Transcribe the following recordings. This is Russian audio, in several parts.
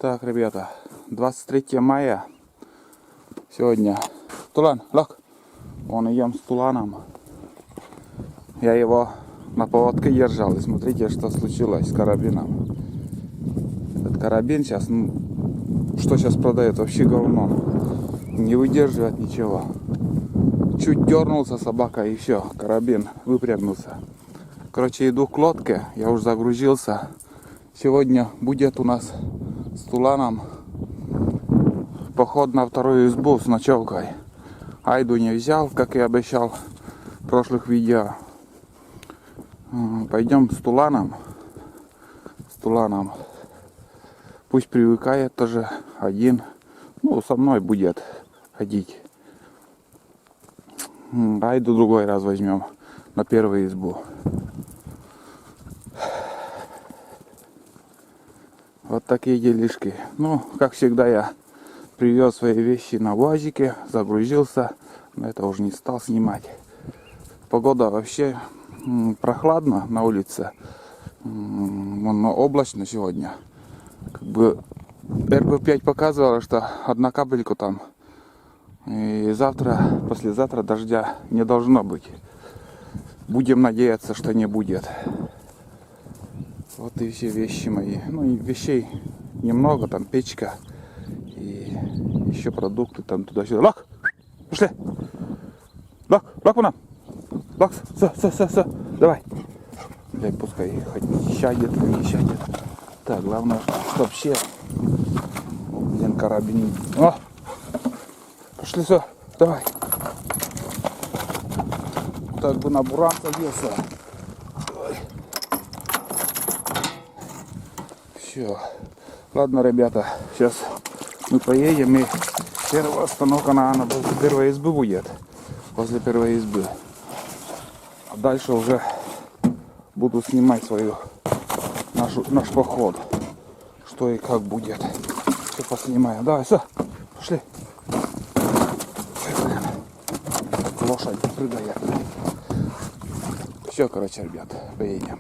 Так, ребята, 23 мая сегодня. Тулан, лак. Вон идем с Туланом. Я его на поводке держал. И смотрите, что случилось с карабином. Этот карабин сейчас, что сейчас продает, вообще говно. Не выдерживает ничего. Чуть дернулся собака и все, карабин выпрямился. Короче, иду к лодке, я уже загрузился. Сегодня будет у нас с Туланом поход на вторую избу с ночевкой. Айду не взял, как и обещал в прошлых видео. Пойдем с Туланом. Пусть привыкает тоже один. Ну, со мной будет ходить. Айду другой раз возьмем на первую избу. Вот такие делишки. Ну, как всегда, я привез свои вещи на УАЗике, загрузился, но это уже не стал снимать. Погода вообще прохладно на улице, но облачно сегодня. Как бы РП5 показывала, что одна капелька там. И завтра, послезавтра дождя не должно быть. Будем надеяться, что не будет. Вот и все вещи мои. Ну и вещей немного, там печка и еще продукты там туда-сюда. Лак! Пошли! Лак! Лак вон! Лак! Все! Давай! Дай пускай хоть сядет, не сядет. Так, главное, чтоб все. Блин, карабин. О! Пошли, все! Давай! Так бы на буран садился. Все. Ладно, ребята, сейчас мы поедем, и первая остановка, наверное, возле первой избы будет. Возле первой избы. А дальше уже буду снимать наш поход. Что и как будет. Все поснимаем. Давай, все, пошли. Лошадь прыгает. Все, короче, ребят, поедем.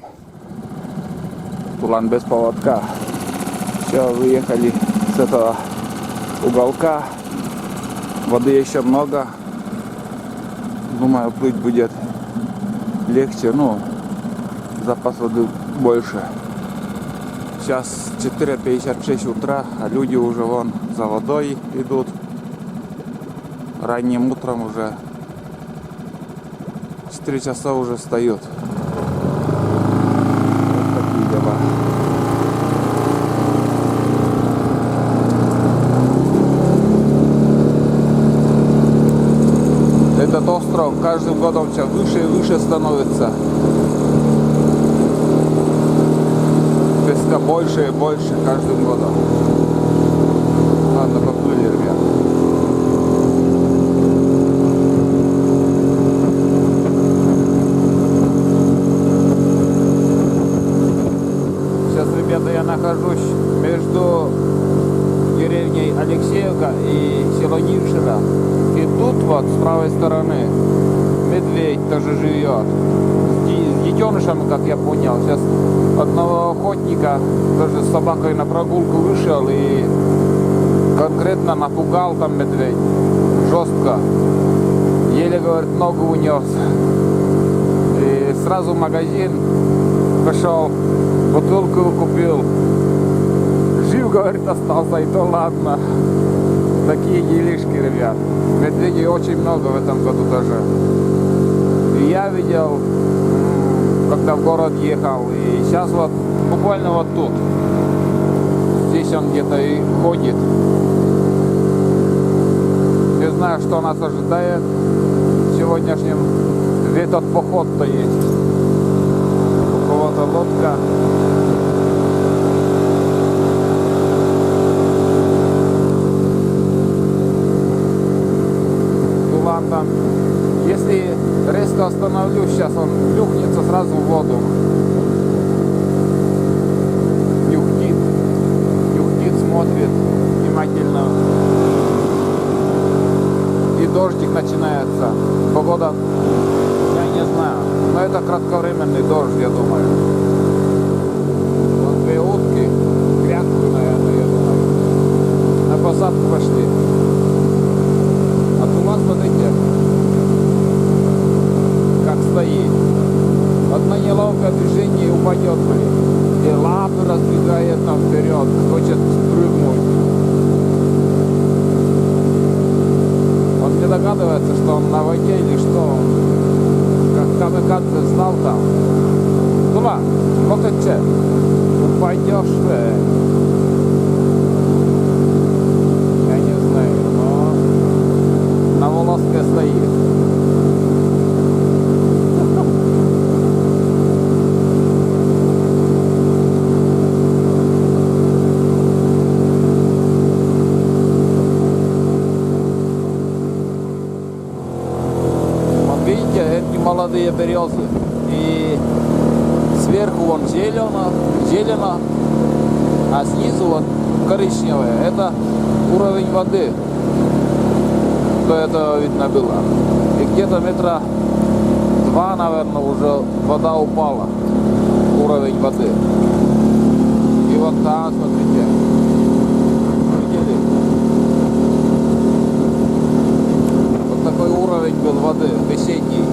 Тулан без поводка. Все, выехали с этого уголка. Воды еще много. Думаю, плыть будет легче. Ну, запас воды больше. Сейчас 4:56 утра, а люди уже вон за водой идут. Ранним утром уже 4 часа уже встают. Этот остров каждым годом все выше и выше становится. Песка больше и больше каждым годом. Ладно, поплыли, ребят. Сейчас, ребята, я нахожусь между деревней Алексеевка и село Нившино. И тут вот с правой стороны медведь тоже живет. С детенышем, как я понял. Сейчас одного охотника тоже с собакой на прогулку вышел и конкретно напугал там медведь. Жестко. Еле, говорит, ногу унес. И сразу в магазин пошел, бутылку купил. Жив, говорит, остался, и то ладно. Такие делишки, ребят. Медведей очень много в этом году тоже. И я видел, когда в город ехал. И сейчас вот, буквально вот тут. Здесь он где-то и ходит. Не знаю, что нас ожидает в сегодняшнем. Этот поход-то есть. У кого-то лодка. Там, если резко остановлюсь, сейчас он плюхнется сразу в воду. Нюхтит, смотрит внимательно. И дождик начинается. Погода, я не знаю, но это кратковременный дождь, я думаю. Вот две утки, грядку, наверное, я думаю. вперед, блин. И лапы раздвигает там вперед, хочет прыгнуть. Он не догадывается, что он на воде или что. Он как камикадзе знал там. Туда, локоть, упадешь, я не знаю, но на волоске стоит. Вот видите, эти молодые березы. И сверху вон зелено, а снизу вот коричневое. Это уровень воды. До этого видно было. И где-то метра 2, наверное, уже вода упала. Уровень воды. И вот там, смотрите. Видели? Вот такой уровень был воды, весенний.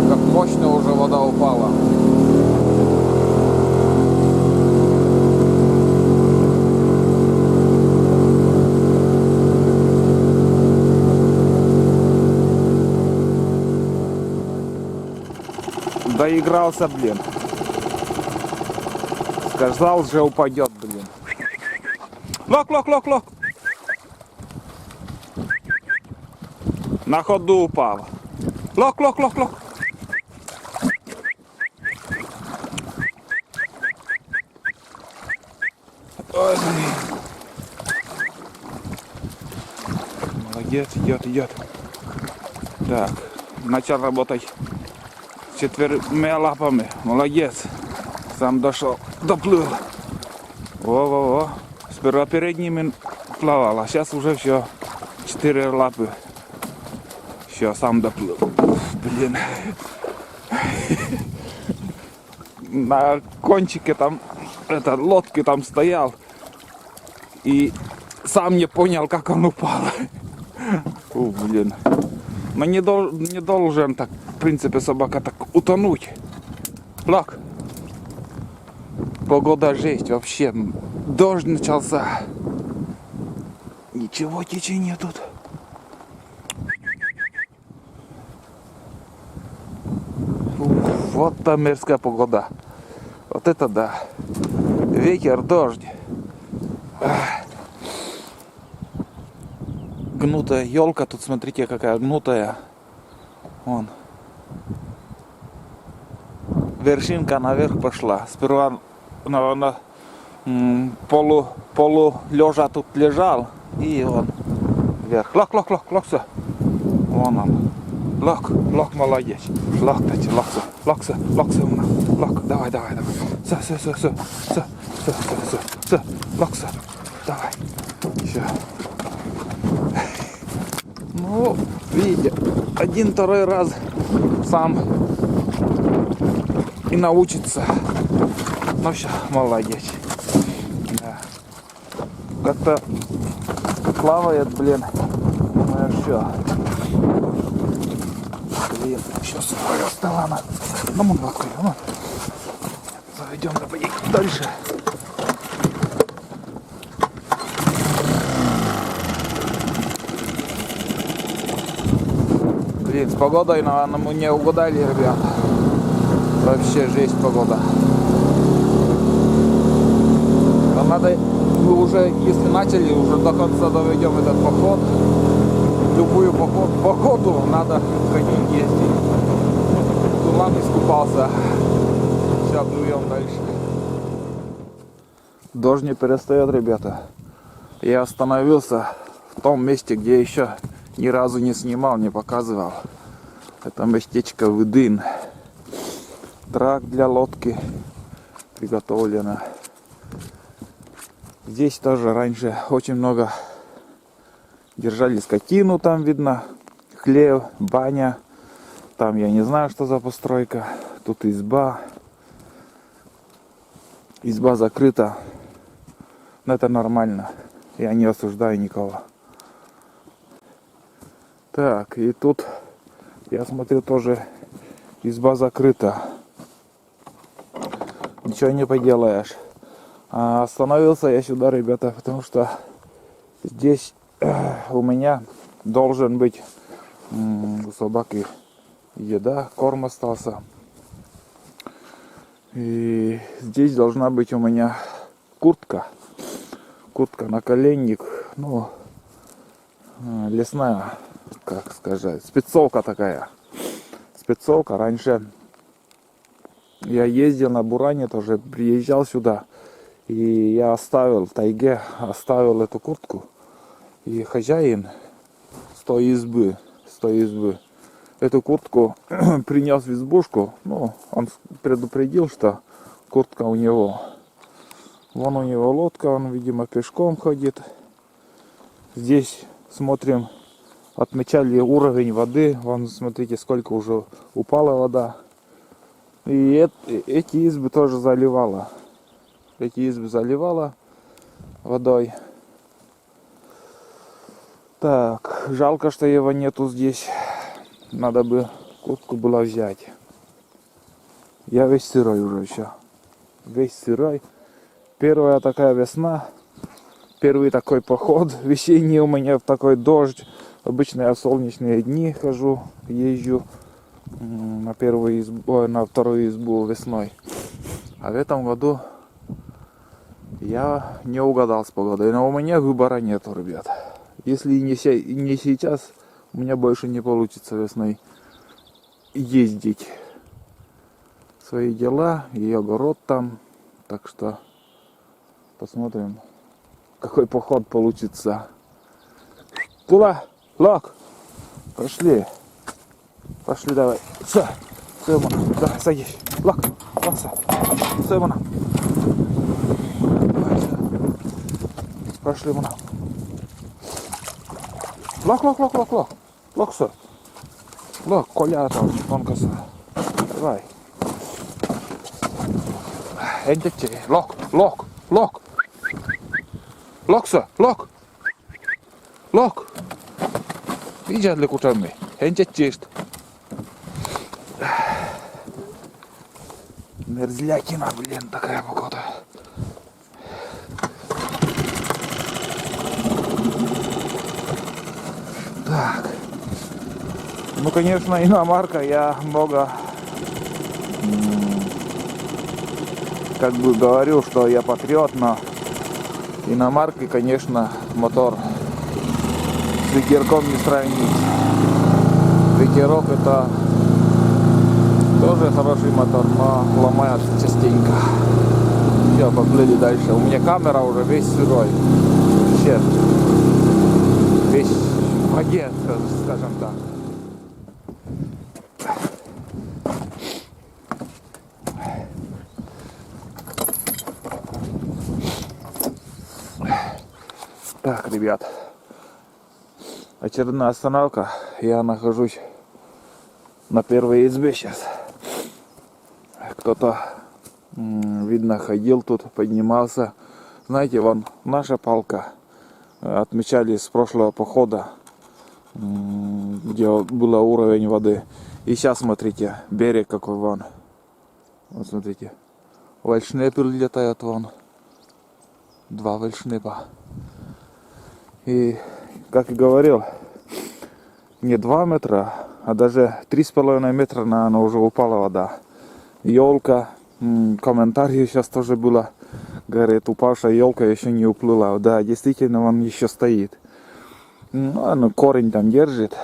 Как мощно уже вода упала. Доигрался, блин. Сказал же, упадет, блин. Лок. На ходу упал. Лок. Ой, блин. Молодец, идет. Так, начал работать четырьмя лапами. Молодец. Сам дошел, доплыл. Во. Сперва перед ними плавал, а сейчас уже все 4 лапы. Все, сам доплыл. Блин. На кончике там, лодки там стоял. И сам не понял, как он упал. Блин. Но не должен так, в принципе, собака так утонуть. Лак. Погода жесть вообще. Дождь начался. Ничего течения тут. Вот там мерзкая погода. Вот это да. Ветер, дождь. Гнутая елка. Тут смотрите, какая гнутая. Вон. Вершинка наверх пошла. Сперва на полу лежа тут лежал. И он вверх. Лок, все. Вон он. Лок, молодец. Лок, давай. Все. Лок, давай. Все. Ну, видите, 1-2 раз сам и научится. Ну все, молодец. Да. Как-то плавает, блин. Ну все. Блин, еще свое стола надо. Ну, мы откроем. Заведем дальше. Блин, с погодой, наверное, мы не угадали, ребят. Вообще жесть погода. Нам надо, мы уже, если начали, уже до конца доведем этот поход. Любую походу надо ходить, ездить. Туман искупался. Сейчас плывем дальше. Дождь не перестает, ребята. Я остановился в том месте, где еще ни разу не снимал, не показывал. Это местечко Выдын. Трак для лодки приготовлено. Здесь тоже раньше очень много держали скотину, там видно хлев, баня. Там я не знаю, что за постройка. Тут изба. Изба закрыта. Но это нормально. Я не осуждаю никого. Так, и тут, я смотрю, тоже изба закрыта. Ничего не поделаешь. А остановился я сюда, ребята, потому что здесь у меня должен быть у собаки еда, корм остался. И здесь должна быть у меня куртка. Куртка наколенник, ну, лесная, как сказать, спецовка такая. Спецовка. Раньше я ездил на Буране, тоже приезжал сюда. И я оставил в тайге, оставил эту куртку. И хозяин с той избы, эту куртку принес в избушку. Ну, он предупредил, что куртка у него. Вон у него лодка, он, видимо, пешком ходит. Здесь смотрим, отмечали уровень воды. Вон, смотрите, сколько уже упала вода. И эти избы тоже заливала. Эти избы заливала водой. Так, жалко, что его нету здесь. Надо бы куртку было взять. Я весь сырой уже еще. Весь сырой. Первая такая весна. Первый такой поход весенний у меня в такой дождь. Обычно я в солнечные дни хожу, езжу на первую избу, на вторую избу весной. А в этом году я не угадал с погодой. Но у меня выбора нету, ребят. Если не сейчас, у меня больше не получится весной ездить. Свои дела и огород там. Так что посмотрим, какой поход получится. Куда? Лок! Пошли. Пошли давай. Все. Все, мана. Давай, садись. Лок. Локса. Все, мана. Пошли, мана. Лок. Лок, все. Лок, коля там, вон коса. Давай. Энтечи. Лок. Loksa, lok. Видишь ли кучами? Энтет чист. Мерзлякина, блин, такая погода. Так. Ну, конечно, иномарка, я много как бы говорю, что я патриот, но иномарки, конечно, мотор с ветерком не сравнить. Ветерок это тоже хороший мотор, но ломает частенько. Все, поплыли дальше. У меня камера уже весь сырой. Вообще весь в воде, скажем так. Так, ребят, очередная остановка. Я нахожусь на первой избе сейчас. Кто-то, видно, ходил тут, поднимался. Знаете, вон наша палка. Отмечали с прошлого похода, где был уровень воды. И сейчас смотрите, берег какой вон. Вот смотрите, вальшнепы летают вон. 2 вальшнепа. И, как и говорил, не 2 метра, а даже 3,5 метра, наверное, уже упала вода. Елка, комментарий сейчас тоже было, говорит, упавшая елка еще не уплыла. Да, действительно, он еще стоит. Ну, корень там держит.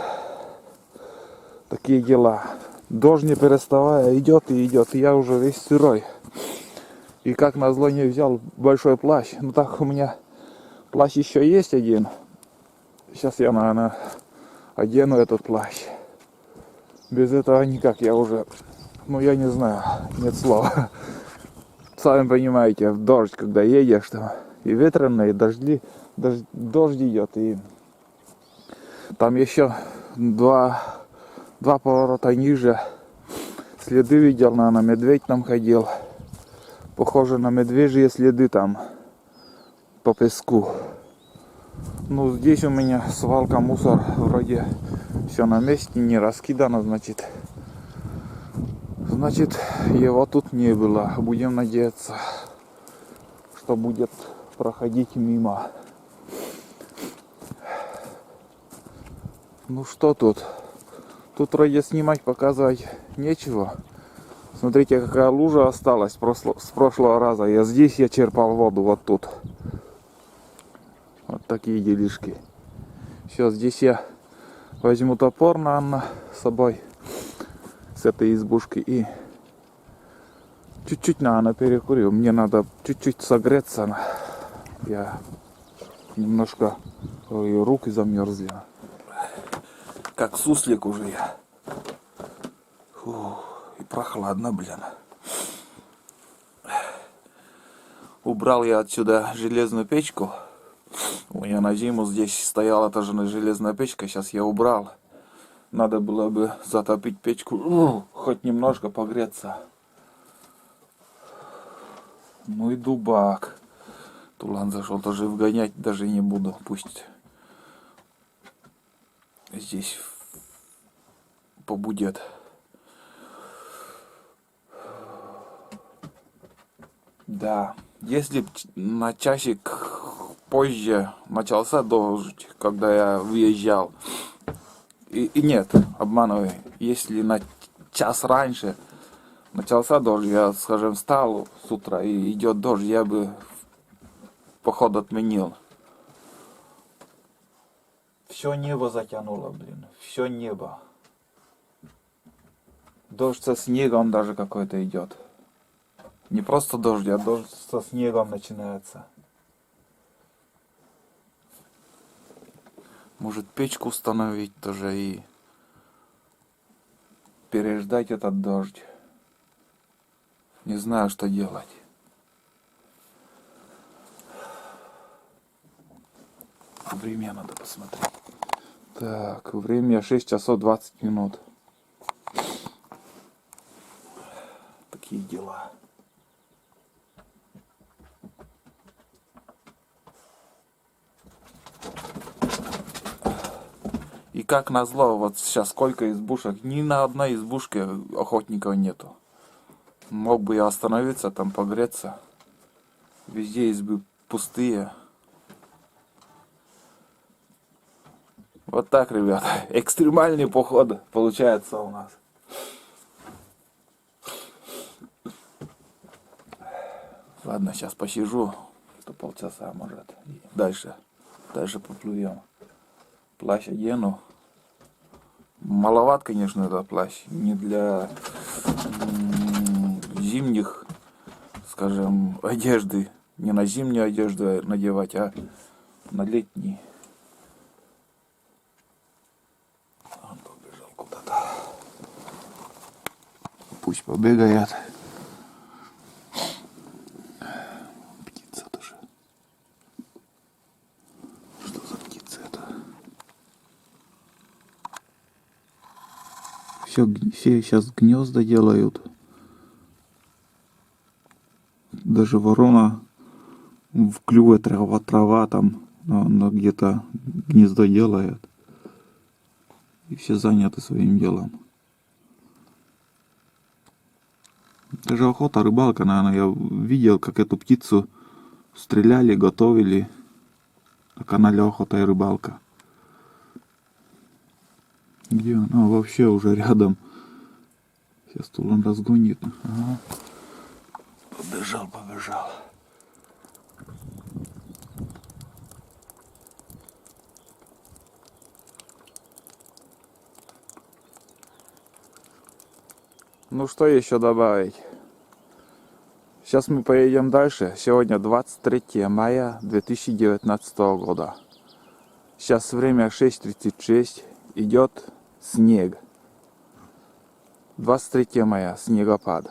Такие дела. Дождь не переставая идет и идет. И я уже весь сырой. И как назло не взял большой плащ. Ну так у меня плащ еще есть один. Сейчас я, наверное, одену этот плащ. Без этого никак. Я уже, ну я не знаю, нет слов. Сами понимаете, в дождь, когда едешь, там и ветрено, и дождь идет. И там еще два поворота ниже. Следы видел, наверное, медведь там ходил. Похоже на медвежьи следы там по песку. Ну, здесь у меня свалка, мусор, вроде все на месте, не раскидано, значит Значит, его тут не было. Будем надеяться, что будет проходить мимо. Ну что тут? Тут вроде снимать, показывать нечего. Смотрите, какая лужа осталась с прошлого раза. Я черпал воду, вот тут. Вот такие делишки. Сейчас здесь я возьму топор, наверное, с собой. С этой избушки. И чуть-чуть, наверное, перекурю. Мне надо чуть-чуть согреться. Я немножко... Ой, руки замерзли. Как суслик уже я. Фух, и прохладно, блин. Убрал я отсюда железную печку. У меня на зиму здесь стояла та же железная печка. Сейчас я убрал. Надо было бы затопить печку. Хоть немножко погреться. Ну и дубак. Тулан зашел, тоже вгонять даже не буду. Пусть здесь побудет. Да, если на часик позже начался дождь, когда я выезжал, и нет, обманываю, если на час раньше начался дождь, я, скажем, встал с утра и идет дождь, я бы поход отменил. Все небо затянуло, блин, все небо. Дождь со снегом даже какой-то идет. Не просто дождь, а дождь со снегом начинается. Может, печку установить тоже и переждать этот дождь. Не знаю, что делать. Время надо посмотреть. Так, время 6 часов 20 минут. Такие дела. И как назло, вот сейчас сколько избушек, ни на одной избушке охотников нету. Мог бы я остановиться, там погреться. Везде избы пустые. Вот так, ребята, экстремальный поход получается у нас. Ладно, сейчас посижу, что полчаса может. И дальше поплывем. Плащ одену. Маловат, конечно, этот плащ. Не для зимних, скажем, одежды. Не на зимнюю одежду надевать, а на летний. Он побежал куда-то. Пусть побегает. Птица тоже. Что за птица это? Все сейчас гнезда делают. Даже ворона в клюве трава там, она где-то гнездо делает. И все заняты своим делом. Даже охота, рыбалка, наверное, я видел, как эту птицу стреляли, готовили на канале Охота и рыбалка. Где она? Вообще уже рядом. Сейчас тут он разгонит. Ага. Побежал. Ну что еще добавить? Сейчас мы поедем дальше. Сегодня 23 мая 2019 года. Сейчас время 6:36. Идет снег. 23 мая. Снегопад.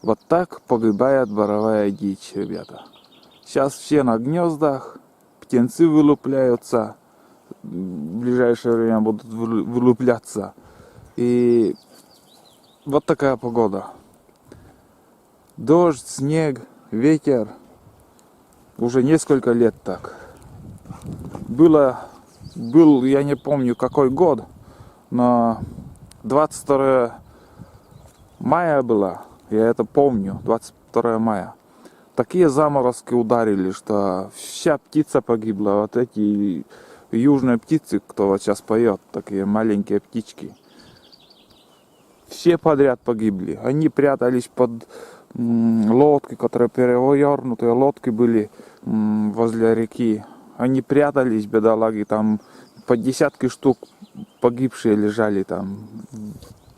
Вот так погибает боровая дичь, ребята. Сейчас все на гнездах. Птенцы вылупляются. В ближайшее время будут вылупляться. И вот такая погода. Дождь, снег, ветер. Уже несколько лет так. Был, я не помню какой год, но 22 Мая была, я это помню, 22 мая. Такие заморозки ударили, что вся птица погибла. Вот эти южные птицы, кто вот сейчас поет, такие маленькие птички. Все подряд погибли. Они прятались под лодки, которые перевернутые лодки были возле реки. Они прятались, бедолаги, там по десятки штук погибшие лежали там.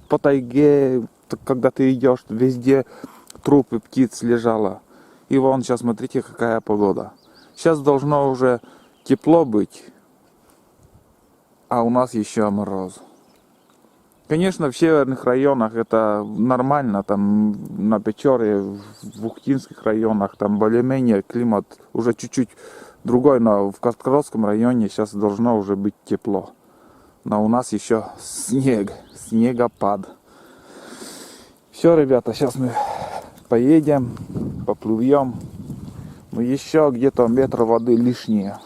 По тайге, когда ты идешь, везде трупы птиц лежало. И вон сейчас смотрите, какая погода. Сейчас должно уже тепло быть, а у нас еще мороз. Конечно, в северных районах это нормально, там на Печоре, в Ухтинских районах, там более-менее климат уже чуть-чуть другой, но в Карткородском районе сейчас должно уже быть тепло. Но у нас еще снегопад. Все, ребята, сейчас мы поедем, поплывем. Но еще где-то метр воды лишнее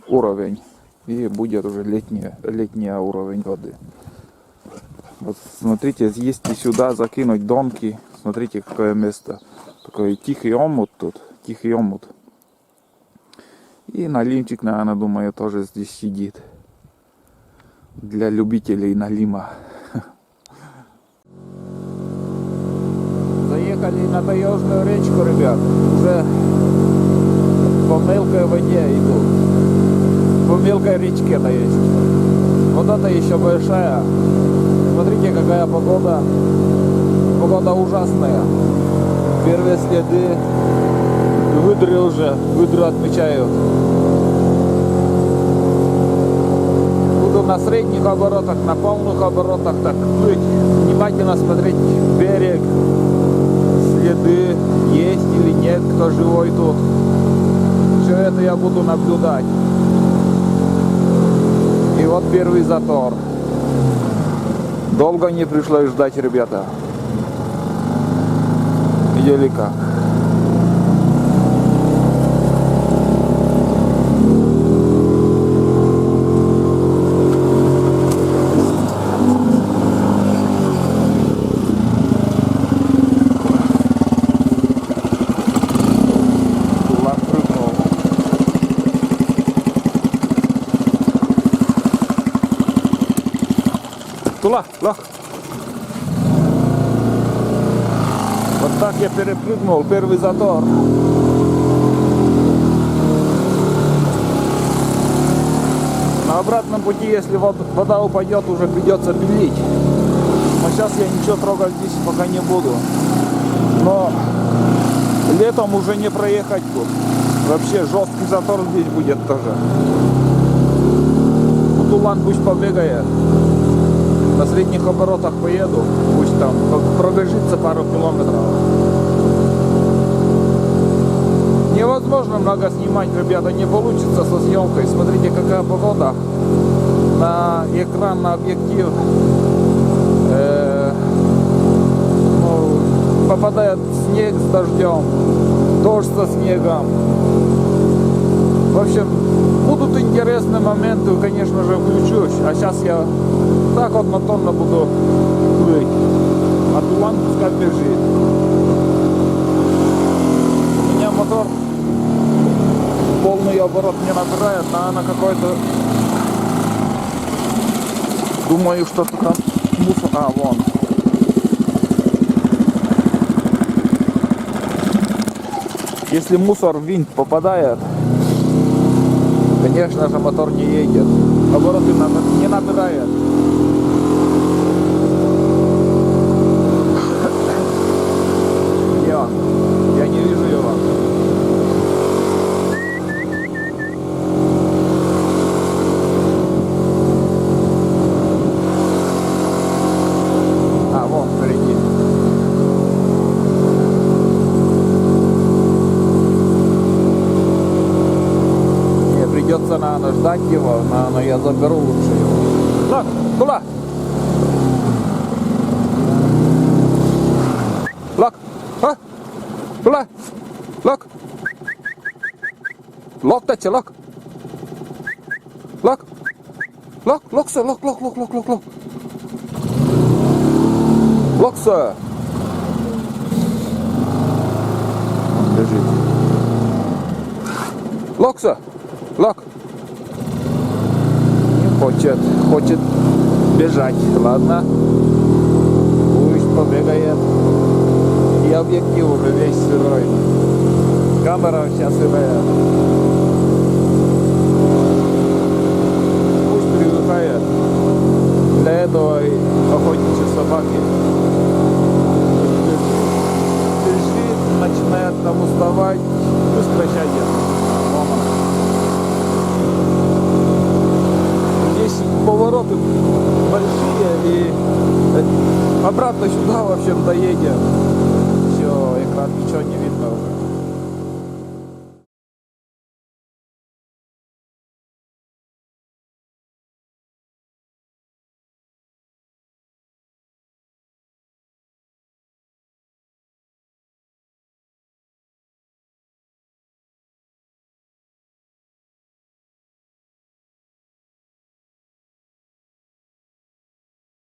уровень. И будет уже летний уровень воды. Вот смотрите, если сюда закинуть донки, смотрите, какое место. Такой тихий омут тут, тихий омут. И налимчик, наверное, думаю, тоже здесь сидит. Для любителей налима. Заехали на таежную речку, ребят. Уже по мелкой воде идут. По мелкой речке, то есть. Вот это еще большая. Смотрите, какая погода. Погода ужасная. Первые следы выдры уже. Выдры отмечают. Буду на средних оборотах, на полных оборотах так плыть. Внимательно смотреть берег. Следы есть или нет, кто живой тут. Все это я буду наблюдать. И вот первый затор. Долго не пришлось ждать, ребята. Видели как? Тула, лах. Вот так я перепрыгнул первый затор. На обратном пути, если вода упадет, уже придется пилить. Но сейчас я ничего трогать здесь пока не буду. Но летом уже не проехать тут. Вообще жесткий затор здесь будет тоже. Тулан пусть побегает. На средних оборотах поеду, пусть там пробежится пару километров. Невозможно много снимать, ребята, не получится со съемкой. Смотрите, какая погода. На экран, на объектив попадает снег с дождем, дождь со снегом. В общем, будут интересные моменты, конечно же, включусь. А сейчас я так вот монотонно буду плыть. А тулан пускай бежит. У меня мотор полный оборот не набирает, а на какой-то... Думаю, что-то там мусор... А, вон. Если мусор в винт попадает, конечно же, мотор не едет. Обороты не набирает. Я не вижу его. А, вон, впереди. Мне придется, наверное, ждать его, но я заберу лучше его. Так, туда! Лак! А? Туда! Лак! Лок тече, лак! Лак! Лак, лок се, лок! Лок се! бежит. Локса! Лок! Не хочет. Хочет бежать. Ладно. Пусть побегает. И объектив уже весь сырой. Камера вся сырая. Пусть привыкает. Для этого и охотничьи собаки. Бежит, начинает там уставать. Пусть прекращает. Здесь повороты большие и обратно сюда, в общем-то, едем. Все, экран ничего не